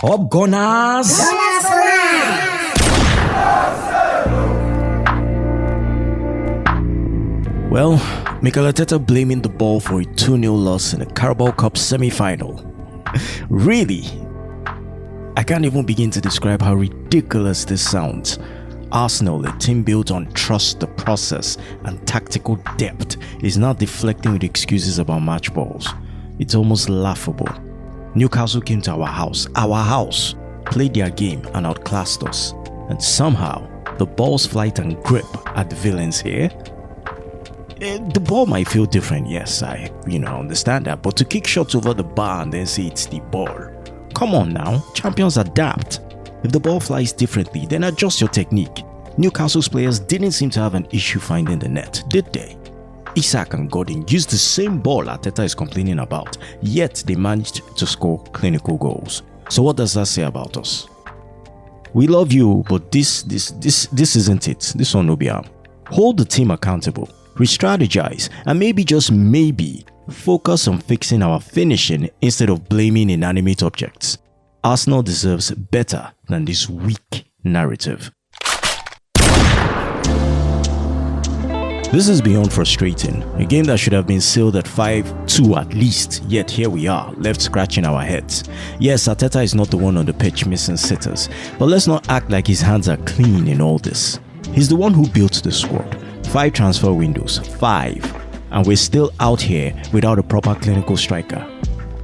Up Gunners! Well, Mikel Arteta blaming the ball for a 2-0 loss in the Carabao Cup semi-final. Really? I can't even begin to describe how ridiculous this sounds. Arsenal, a team built on trust, the process, and tactical depth, is now deflecting with excuses about match balls. It's almost laughable. Newcastle came to our house, played their game and outclassed us. And somehow, the ball's flight and grip are the villains here. The ball might feel different, yes, I understand that, but to kick shots over the bar and then say it's the ball. Come on now, champions adapt. If the ball flies differently, then adjust your technique. Newcastle's players didn't seem to have an issue finding the net, did they? Isak and Gordon used the same ball Arteta is complaining about, yet they managed to score clinical goals. So what does that say about us? We love you, but this isn't it. This one will be out. Hold the team accountable. Re-strategize, and maybe, just maybe, focus on fixing our finishing instead of blaming inanimate objects. Arsenal deserves better than this weak narrative. This is beyond frustrating. A game that should have been sealed at 5-2 at least, yet here we are, left scratching our heads. Yes, Arteta is not the one on the pitch missing sitters, but let's not act like his hands are clean in all this. He's the one who built the squad. 5 transfer windows, 5, and we're still out here without a proper clinical striker.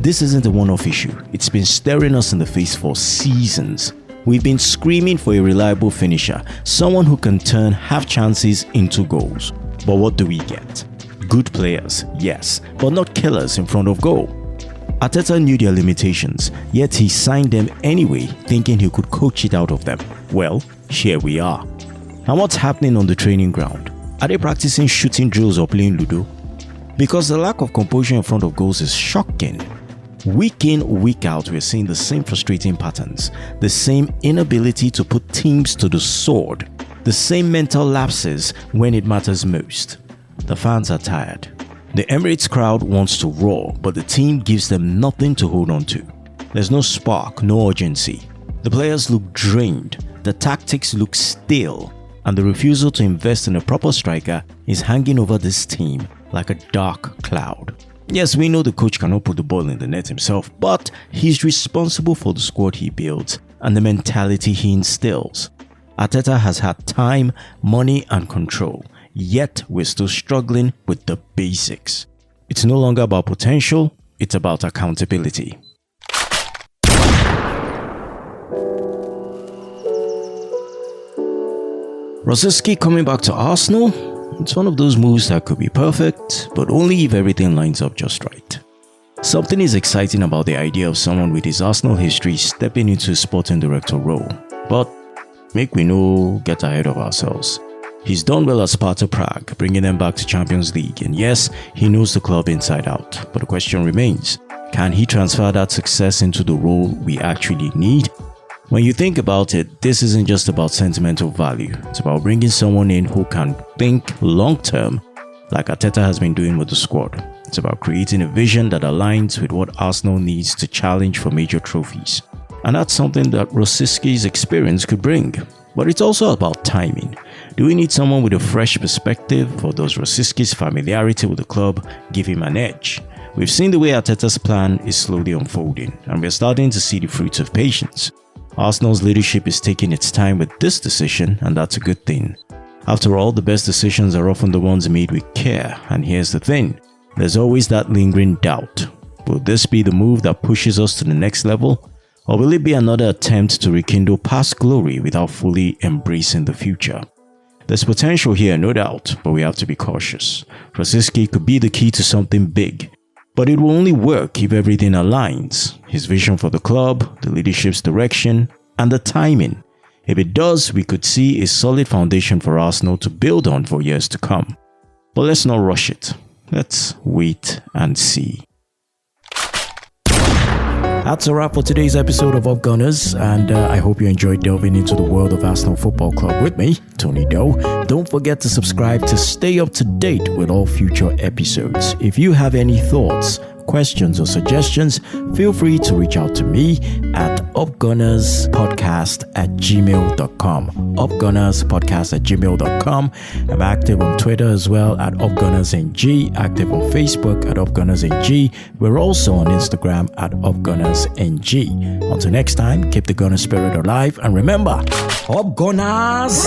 This isn't a one-off issue. It's been staring us in the face for seasons. We've been screaming for a reliable finisher, someone who can turn half chances into goals. But what do we get? Good players, yes, but not killers in front of goal. Arteta knew their limitations, yet he signed them anyway, thinking he could coach it out of them. Well, here we are. And what's happening on the training ground? Are they practicing shooting drills or playing Ludo? Because the lack of composure in front of goals is shocking. Week in, week out, we're seeing the same frustrating patterns, the same inability to put teams to the sword, the same mental lapses when it matters most. The fans are tired. The Emirates crowd wants to roar, but the team gives them nothing to hold on to. There's no spark, no urgency. The players look drained, the tactics look stale, and the refusal to invest in a proper striker is hanging over this team like a dark cloud. Yes, we know the coach cannot put the ball in the net himself, but he's responsible for the squad he builds and the mentality he instills. Arteta has had time, money and control, yet we're still struggling with the basics. It's no longer about potential, it's about accountability. Rosicky coming back to Arsenal? It's one of those moves that could be perfect, but only if everything lines up just right. Something is exciting about the idea of someone with his Arsenal history stepping into a sporting director role, but make we no get ahead of ourselves. He's done well at Sparta Prague, bringing them back to Champions League, and yes, he knows the club inside out, but the question remains, can he transfer that success into the role we actually need? When you think about it, this isn't just about sentimental value. It's about bringing someone in who can think long-term, like Arteta has been doing with the squad. It's about creating a vision that aligns with what Arsenal needs to challenge for major trophies. And that's something that Rosicky's experience could bring. But it's also about timing. Do we need someone with a fresh perspective, or does Rosicky's familiarity with the club give him an edge? We've seen the way Arteta's plan is slowly unfolding, and we're starting to see the fruits of patience. Arsenal's leadership is taking its time with this decision, and that's a good thing. After all, the best decisions are often the ones made with care, and here's the thing, there's always that lingering doubt. Will this be the move that pushes us to the next level? Or will it be another attempt to rekindle past glory without fully embracing the future? There's potential here, no doubt, but we have to be cautious. Rosicky could be the key to something big, but it will only work if everything aligns. His vision for the club, the leadership's direction, and the timing. If it does, we could see a solid foundation for Arsenal to build on for years to come. But let's not rush it. Let's wait and see. That's a wrap for today's episode of Up Gunners, and I hope you enjoyed delving into the world of Arsenal Football Club with me, Tony Doe. Don't forget to subscribe to stay up to date with all future episodes. If you have any thoughts, questions or suggestions, feel free to reach out to me at upgunnerspodcast@gmail.com. upgunnerspodcast@gmail.com. I'm active on Twitter as well at upgunnersng, active on Facebook at upgunnersng. We're also on Instagram at upgunnersng. Until next time, keep the gunner spirit alive, and remember, Up Gunners!